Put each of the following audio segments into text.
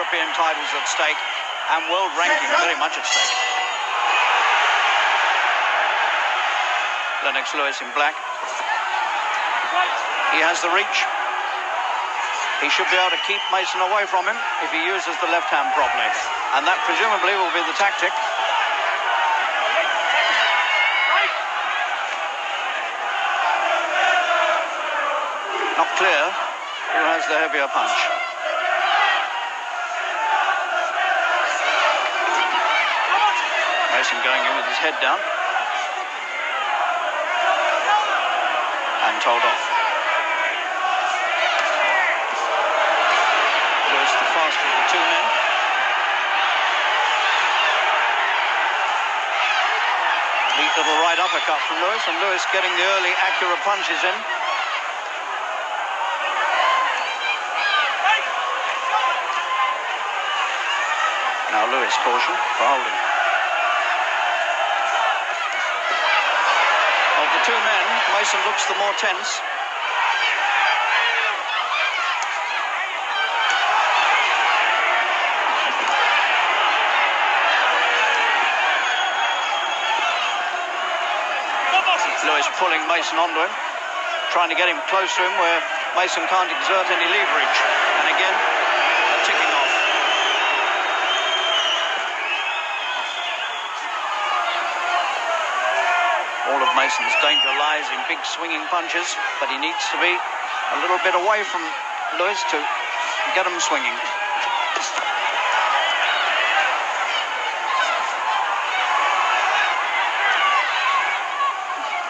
European titles at stake and world ranking very much at stake. Lennox Lewis in black. He has the reach. He should be able to keep Mason away from him if he uses the left hand properly. And that presumably will be the tactic. Not clear who has the heavier punch. Mason going in with his head down. And told off. Lewis the faster of the two men. Neat little right uppercut from Lewis, and Lewis getting the early accurate punches in. Now Lewis, caution for holding. Of the two men, Mason looks the more tense. Lewis pulling Mason onto him, trying to get him close to him where Mason can't exert any leverage. And again, a ticking off. All of Mason's danger lies in big swinging punches, but he needs to be a little bit away from Lewis to get him swinging.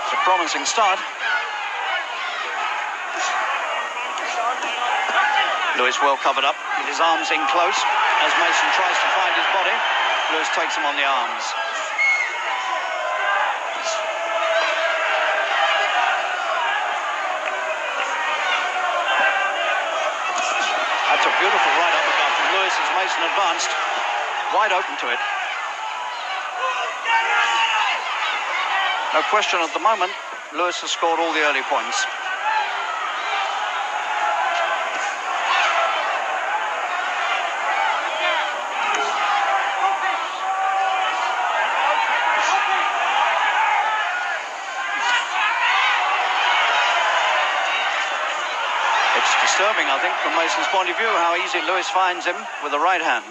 It's a promising start. Lewis well covered up with his arms in close as Mason tries to find his body. Lewis takes him on the arms. That's a beautiful right uppercut from Lewis as Mason advanced, wide open to it. No question at the moment, Lewis has scored all the early points. It's disturbing, I think, from Mason's point of view, how easy Lewis finds him with the right hand.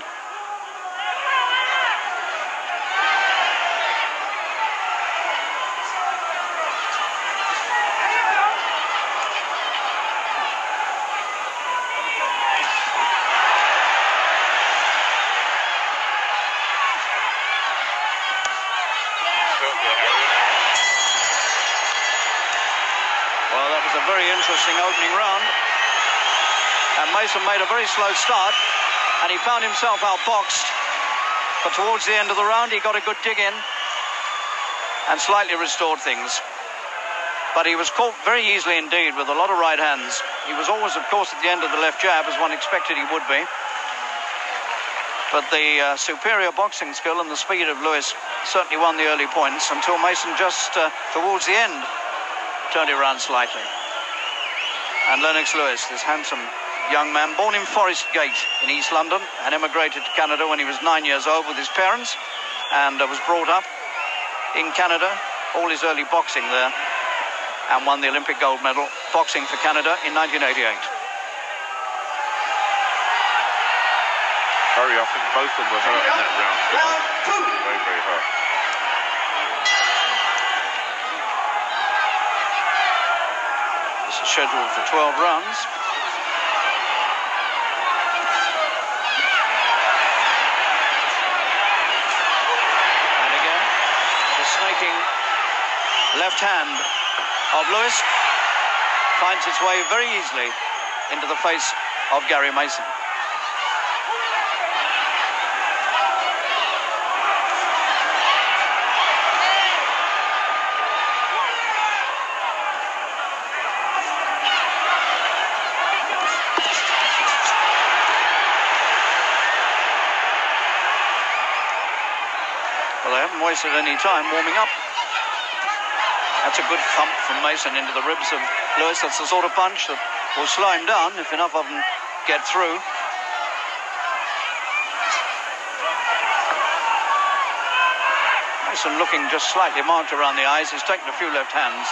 Well, that was a very interesting opening round. And Mason made a very slow start, and he found himself outboxed. But towards the end of the round, he got a good dig in and slightly restored things. But he was caught very easily indeed with a lot of right hands. He was always, of course, at the end of the left jab, as one expected he would be. But the superior boxing skill and the speed of Lewis certainly won the early points until Mason just towards the end turned it around slightly. And Lennox Lewis, this handsome young man, born in Forest Gate in East London and emigrated to Canada when he was 9 years old with his parents, and was brought up in Canada, all his early boxing there, and won the Olympic gold medal boxing for Canada in 1988. Harry, I think both of them were hurt in that round. Very, very hurt. This is scheduled for 12 rounds. And again, the snaking left hand of Lewis finds its way very easily into the face of Gary Mason. Well, they haven't wasted any time warming up. That's a good thump from Mason into the ribs of Lewis. That's the sort of punch that will slow him down if enough of them get through. Mason looking just slightly marked around the eyes. He's taken a few left hands.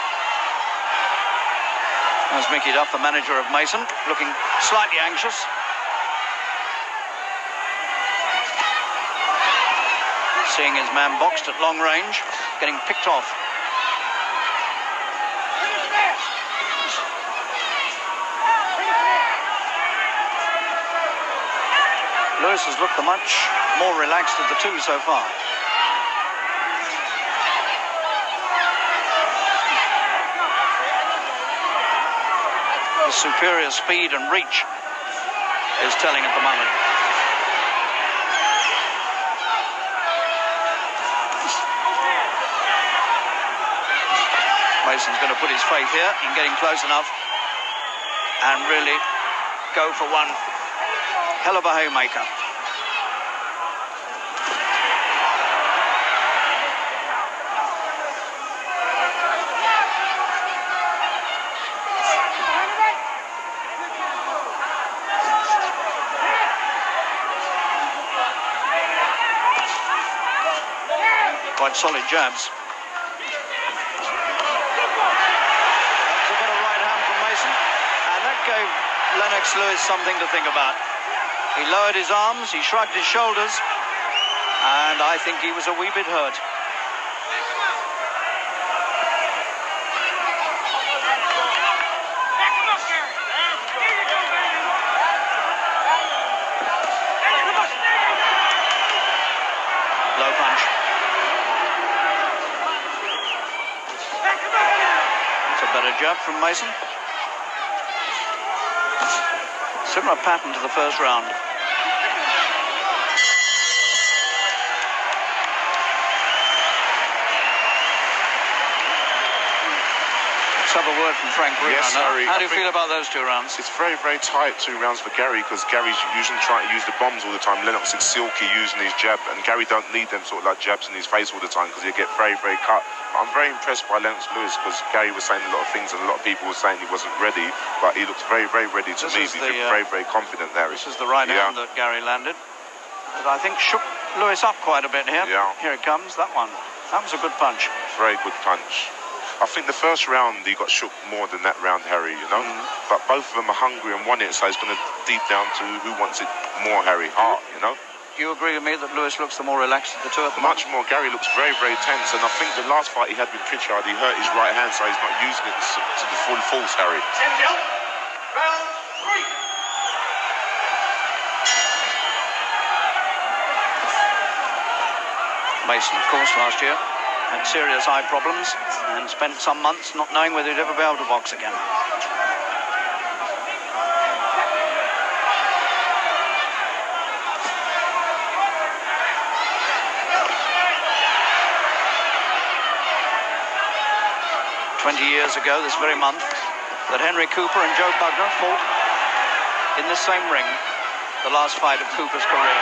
There's Mickey Duff, the manager of Mason, looking slightly anxious. Seeing his man boxed at long range, getting picked off. Lewis has looked the much more relaxed of the two so far. The superior speed and reach is telling at the moment. Mason's going to put his faith here in getting close enough and really go for one hell of a haymaker. Quite solid jabs. That's a bit of right hand from Mason, and that gave Lennox Lewis something to think about. He lowered his arms, he shrugged his shoulders, and I think he was a wee bit hurt. Low punch. That's a better jab from Mason. Similar pattern to the first round. Let's have a word from Frank Bruno. Yes, Harry, how do you feel about those 2 rounds? It's very, very tight 2 rounds for Gary, because Gary's usually trying to use the bombs all the time. Lennox is silky using his jab, and Gary don't need them sort of like jabs in his face all the time because he'll get very, very cut. But I'm very impressed by Lennox Lewis, because Gary was saying a lot of things and a lot of people were saying he wasn't ready, but he looks very, very ready to me. He looked very, very confident there. This is the right hand that Gary landed. But I think shook Lewis up quite a bit here. Yeah. Here it comes, that one. That was a good punch. Very good punch. I think the first round he got shook more than that round, Harry, you know. But both of them are hungry and want it, so it's going to deep down to who wants it more, Harry. Heart, you know. Do you agree with me that Lewis looks the more relaxed of the two at the moment? Much more. Gary looks very, very tense, and I think the last fight he had with Pritchard, he hurt his right hand, so he's not using it to the full force, Harry. Round 3. Mason, of course, last year had serious eye problems and spent some months not knowing whether he'd ever be able to box again. Years ago, this very month, that Henry Cooper and Joe Bugner fought in the same ring, the last fight of Cooper's career.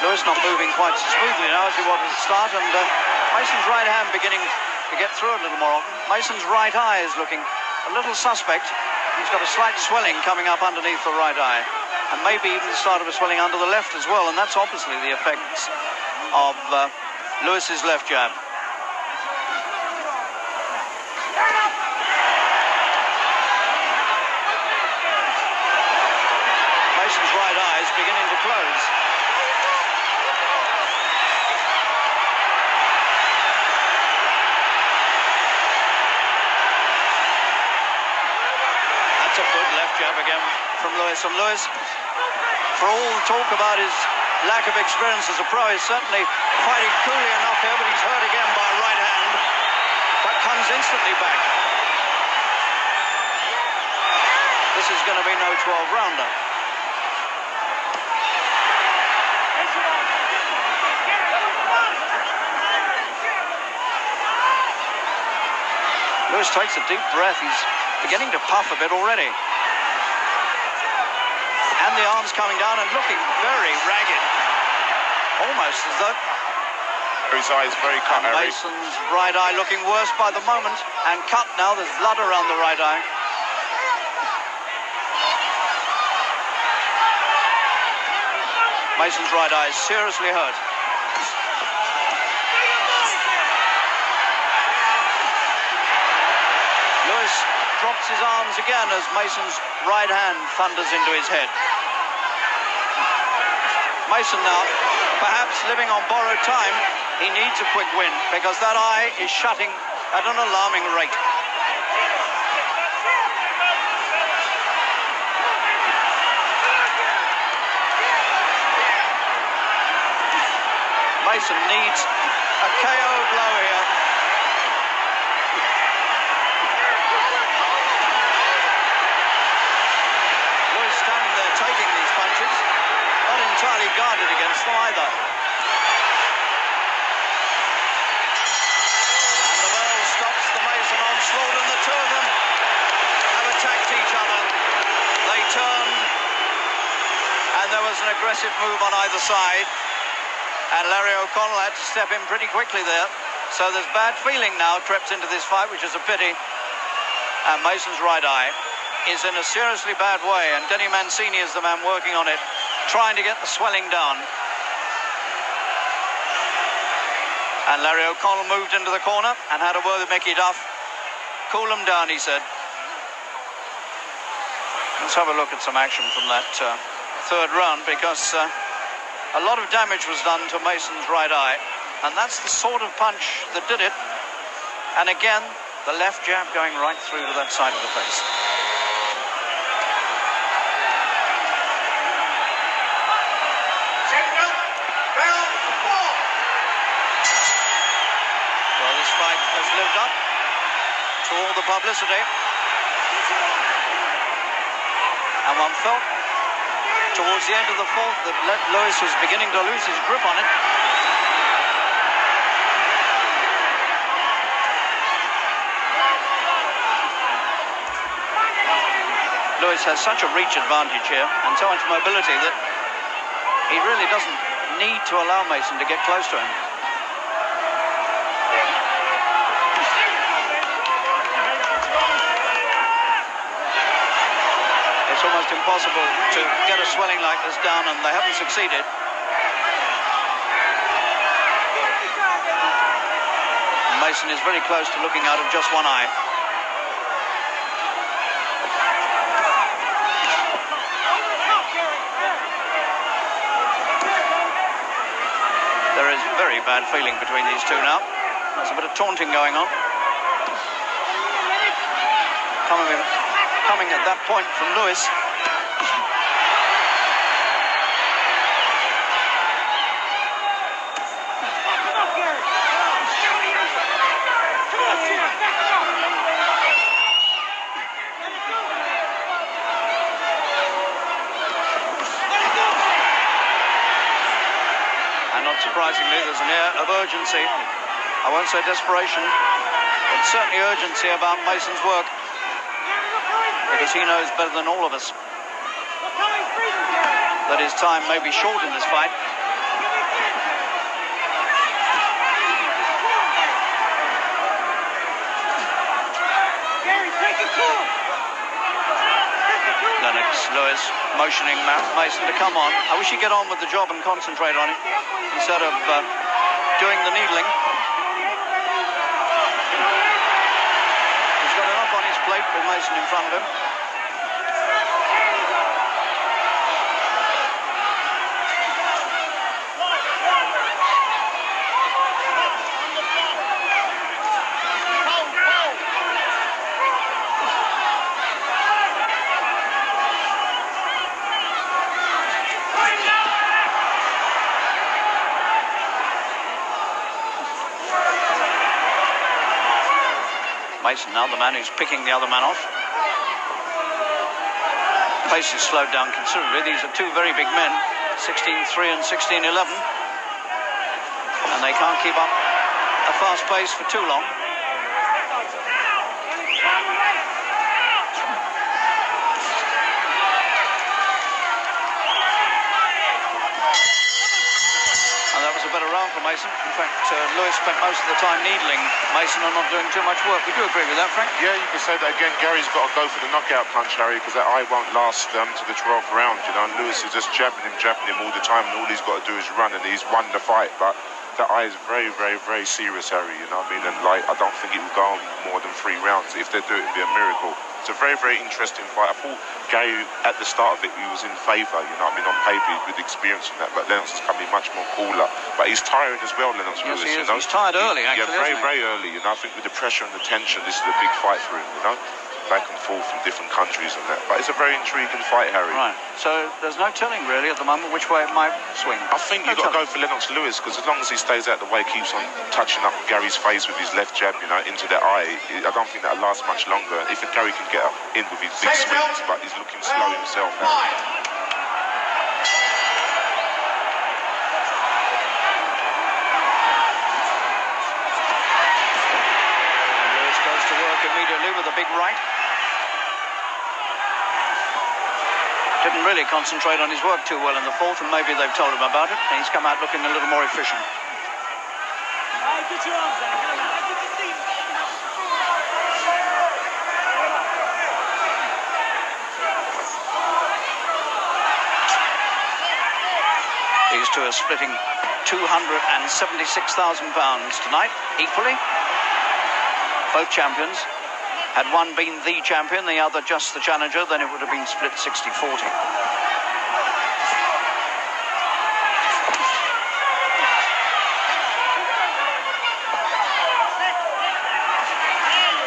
Lewis not moving quite so smoothly now as he was at the start, and Mason's right hand beginning to get through a little more often. Mason's right eye is looking a little suspect. He's got a slight swelling coming up underneath the right eye, and maybe even the start of a swelling under the left as well, and that's obviously the effects of Lewis's left jab. Mason's right eye is beginning to close. That's a good left jab again from Lewis. And Lewis, for all the talk about his lack of experience as a pro, is certainly fighting coolly enough here, but he's hurt again by a right hand, but comes instantly back. This is going to be no 12-rounder. Lewis takes a deep breath. He's beginning to puff a bit already. And the arms coming down and looking very ragged. Almost as though... His eye is very cut, Harry. Mason's right eye looking worse by the moment. And cut now, there's blood around the right eye. Mason's right eye is seriously hurt. Lewis drops his arms again as Mason's right hand thunders into his head. Mason now, perhaps living on borrowed time. He needs a quick win because that eye is shutting at an alarming rate. Mason needs a KO blow here. Lewis standing there taking these punches, not entirely guarded against them either. And the bell stops the Mason onslaught, and the two of them have attacked each other. They turned, and there was an aggressive move on either side. And Larry O'Connell had to step in pretty quickly there. So there's bad feeling now crept into this fight, which is a pity. And Mason's right eye is in a seriously bad way. And Denny Mancini is the man working on it, trying to get the swelling down. And Larry O'Connell moved into the corner and had a word with Mickey Duff. Cool him down, he said. Let's have a look at some action from that third round, because a lot of damage was done to Mason's right eye, and that's the sort of punch that did it. And again, the left jab going right through to that side of the face. Well, this fight has lived up to all the publicity, and one felt towards the end of the fourth that Lewis was beginning to lose his grip on it. Lewis has such a reach advantage here and so much mobility that he really doesn't need to allow Mason to get close to him. It's almost impossible to get a swelling like this down, and they haven't succeeded. Mason is very close to looking out of just one eye. There is very bad feeling between these two now. There's a bit of taunting going on. Coming at that point from Lewis. And not surprisingly, there's an air of urgency. I won't say desperation, but certainly urgency about Mason's work, because he knows better than all of us that his time may be short in this fight. Lennox, Lewis motioning Mason to come on. I wish he'd get on with the job and concentrate on it instead of doing the needling. He's got enough on his plate with Mason in front of him. Mason now the man who's picking the other man off. Pace is slowed down considerably. These are two very big men, 16-3 and 16-11. And they can't keep up a fast pace for too long. And that was a bit better round for Mason. In fact, Lewis spent most of the time needling Mason and not doing too much work. Would you agree with that, Frank? Yeah, you can say that again. Gary's got to go for the knockout punch, Harry, because that eye won't last to the 12th round, you know. And Lewis is just jabbing him all the time, and all he's got to do is run, and he's won the fight. But that eye is very, very, very serious, Harry, you know what I mean? And, like, I don't think it will go on more than 3 rounds. If they do, it would be a miracle. It's a very, very interesting fight. I thought Gary, at the start of it, he was in favour, you know what I mean, on paper, with experience and that, but Lennox is coming much more cooler. But he's tiring as well, Lennox Lewis, he is. you know. He's tired early, actually, Yeah, very, very early, you know. I think with the pressure and the tension, this is a big fight for him, you know. Back and forth from different countries and that. But it's a very intriguing fight, Harry. Right. So there's no telling, really, at the moment, which way it might swing. I think you've got to go for Lennox Lewis, because as long as he stays out the way, keeps on touching up Gary's face with his left jab, you know, into the eye, I don't think that'll last much longer. If Gary can get up in with his big swings, but he's looking slow himself now. Lewis goes to work immediately with a big right. Didn't really concentrate on his work too well in the 4th, and maybe they've told him about it, and he's come out looking a little more efficient. These two are splitting £276,000 tonight, equally. Both champions. Had one been the champion, the other just the challenger, then it would have been split 60-40.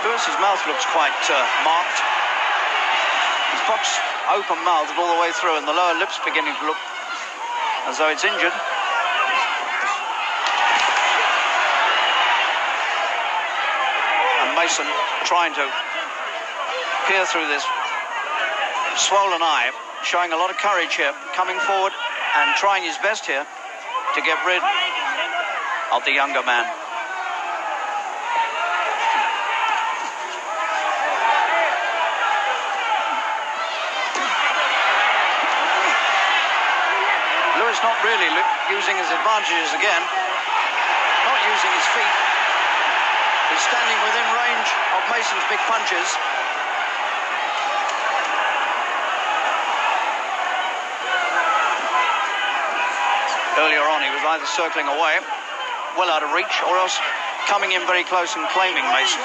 Lewis's mouth looks quite marked. His box open-mouthed all the way through, and the lower lip's beginning to look as though it's injured. And Mason trying to peer through this swollen eye, showing a lot of courage here, coming forward and trying his best here to get rid of the younger man. Lewis not really using his advantages again, not using his feet. He's standing within range of Mason's big punches. Earlier on, he was either circling away, well out of reach, or else coming in very close and claiming Mason.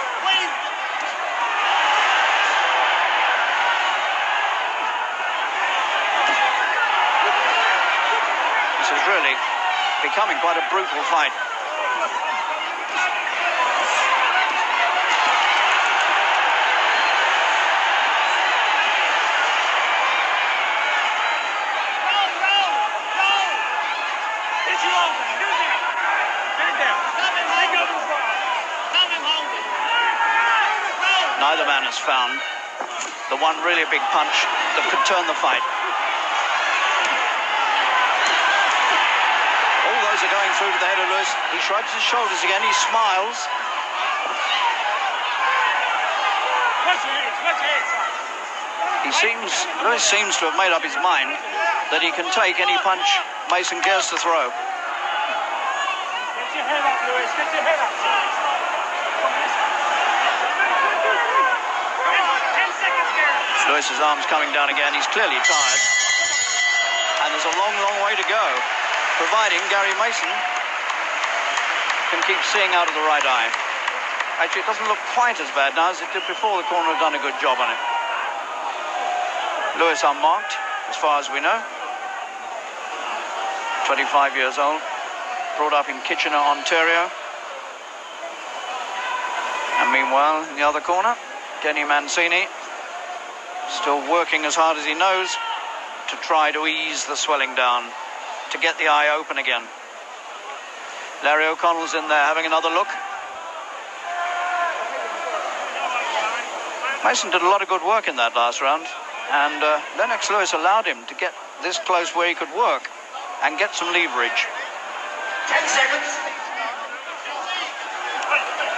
This is really becoming quite a brutal fight. Neither man has found the one really big punch that could turn the fight. All those are going through to the head of Lewis. He shrugs his shoulders again, he smiles. Lewis seems to have made up his mind that he can take any punch Mason cares to throw. Get your head up, Lewis, get your head up. Lewis's arm's coming down again. He's clearly tired. And there's a long, long way to go, providing Gary Mason can keep seeing out of the right eye. Actually, it doesn't look quite as bad now as it did before. The corner had done a good job on it. Lewis unmarked, as far as we know. 25 years old. Brought up in Kitchener, Ontario. And meanwhile, in the other corner, Denny Mancini, still working as hard as he knows to try to ease the swelling down, to get the eye open again. Larry O'Connell's in there having another look. Mason did a lot of good work in that last round, and Lennox Lewis allowed him to get this close where he could work and get some leverage. 10 seconds.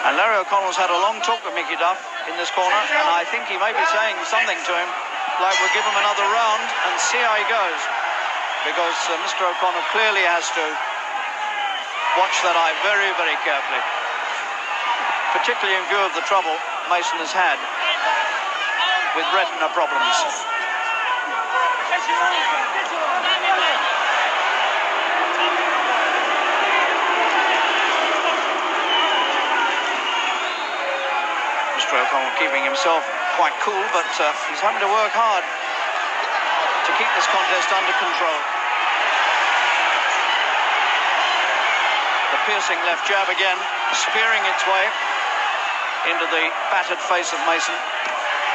And Larry O'Connell's had a long talk with Mickey Duff in this corner, and I think he may be saying something to him, like we'll give him another round and see how he goes. Because Mr. O'Connell clearly has to watch that eye very, very carefully, particularly in view of the trouble Mason has had with retina problems. Mr. O'Connell keeping himself quite cool, but he's having to work hard to keep this contest under control. The piercing left jab again, spearing its way into the battered face of Mason.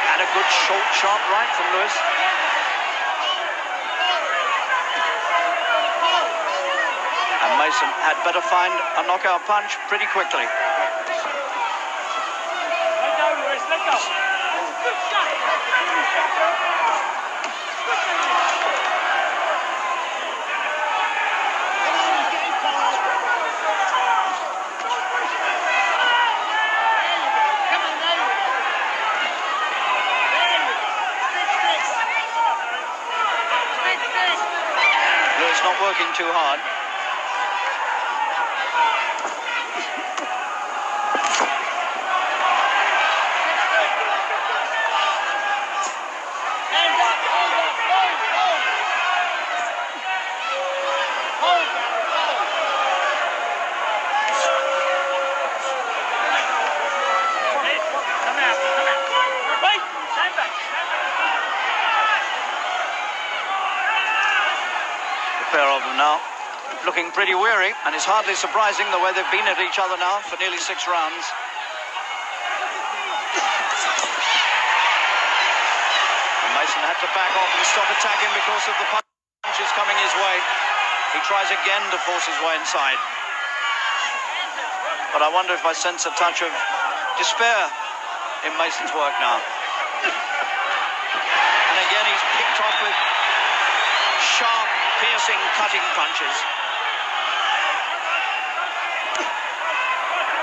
And a good short, sharp right from Lewis. And Mason had better find a knockout punch pretty quickly. Let go, Lewis, let go. Good shot. Lewis not working too hard. Pair of them now looking pretty weary, and it's hardly surprising the way they've been at each other now for nearly 6 rounds. And Mason had to back off and stop attacking because of the punches coming his way. He tries again to force his way inside, but I wonder if I sense a touch of despair in Mason's work now. And again he's picked off with sharp, piercing, cutting punches.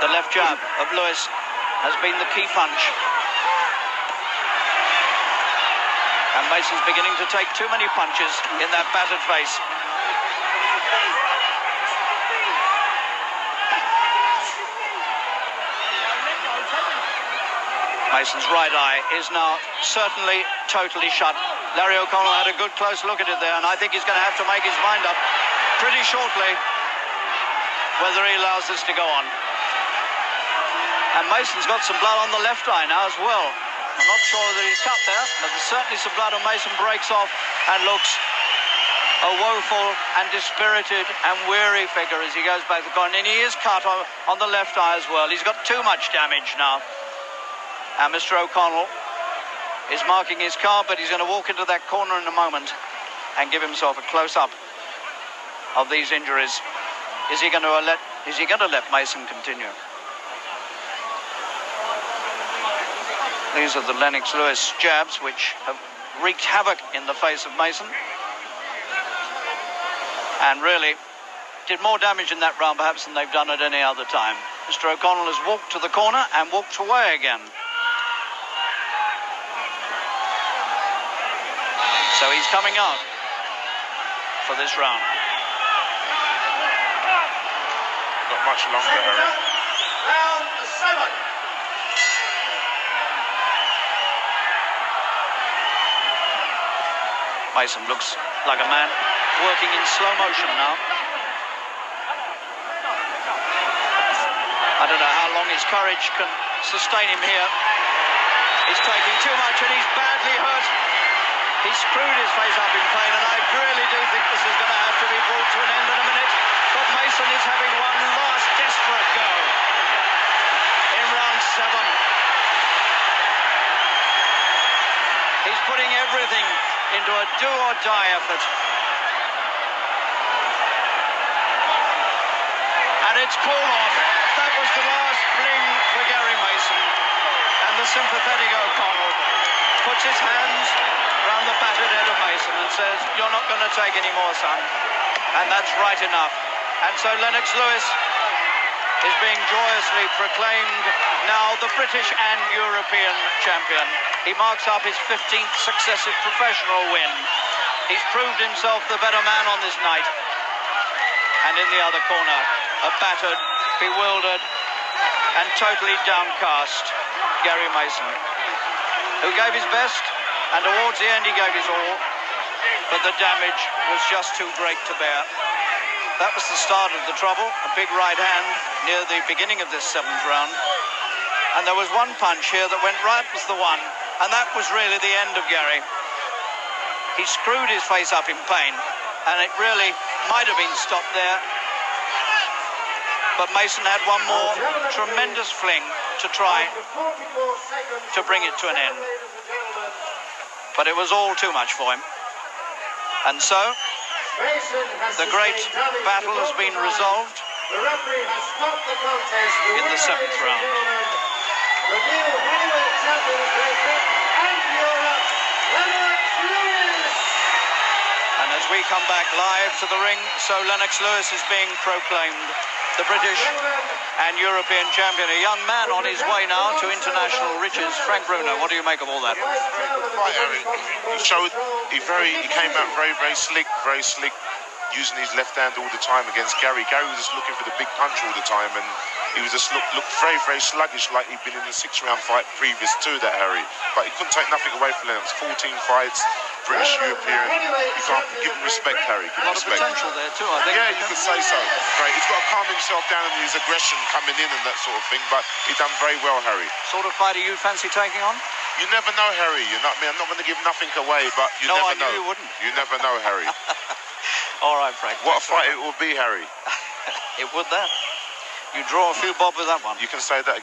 The left jab of Lewis has been the key punch. And Mason's beginning to take too many punches in that battered face. Mason's right eye is now certainly totally shut. Larry O'Connell had a good close look at it there, and I think he's going to have to make his mind up pretty shortly whether he allows this to go on. And Mason's got some blood on the left eye now as well. I'm not sure that he's cut there, but there's certainly some blood, and Mason breaks off and looks a woeful and dispirited and weary figure as he goes back to the corner. And he is cut on the left eye as well. He's got too much damage now. And Mr. O'Connell is marking his card, but he's going to walk into that corner in a moment and give himself a close-up of these injuries. Is he going to let Mason continue? These are the Lennox Lewis jabs, which have wreaked havoc in the face of Mason, and really did more damage in that round perhaps than they've done at any other time. Mr. O'Connell has walked to the corner and walked away again. So he's coming out for this round. Not much longer, Harry. Round 7. Mason looks like a man working in slow motion now. I don't know how long his courage can sustain him here. He's taking too much and he's badly hurt. He screwed his face up in pain, and I really do think this is going to have to be brought to an end in a minute. But Mason is having one last desperate go in round 7. He's putting everything into a do-or-die effort. And it's called off. That was the last fling for Gary Mason. And the sympathetic O'Connell puts his hands round the battered head of Mason and says, "You're not going to take any more, son." And that's right enough. And so Lennox Lewis is being joyously proclaimed now the British and European champion. He marks up his 15th successive professional win. He's proved himself the better man on this night. And in the other corner, a battered, bewildered, and totally downcast Gary Mason, who gave his best, and towards the end he gave his all, but the damage was just too great to bear. That was the start of the trouble, a big right hand near the beginning of this 7th round. And there was one punch here that went right was the one, and that was really the end of Gary. He screwed his face up in pain, and it really might have been stopped there. But Mason had one more tremendous fling to try to bring it to an end. But it was all too much for him. And so, the great battle has been resolved in the 7th round. The new heavyweight champion of Great Britain and Europe, Lennox Lewis. And as we come back live to the ring, so Lennox Lewis is being proclaimed the British and European champion. A young man on his way now to international riches. Frank Bruno, what do you make of all that? Right, Harry. He came out very slick, using his left hand all the time against Gary. Gary was just looking for the big punch all the time, and he was just looked very sluggish, like he'd been in the 6th-round fight previous to that, Harry. But he couldn't take nothing away from Lennox. 14 fights, British, European. You can't give him respect, Harry. Give A him lot of respect. potential there too, I think. Yeah, you could say so. Great. He's got to calm himself down and his aggression coming in and that sort of thing. But he done very well, Harry. Sort of fighter you'd fancy taking on? You never know, Harry. You know what I mean? I'm not going to give nothing away, but you No, never I knew know. you wouldn't. You never know, Harry. All right, Frank. What a fight it will be, Harry. It would that. You draw a few bob with that one. You can say that again.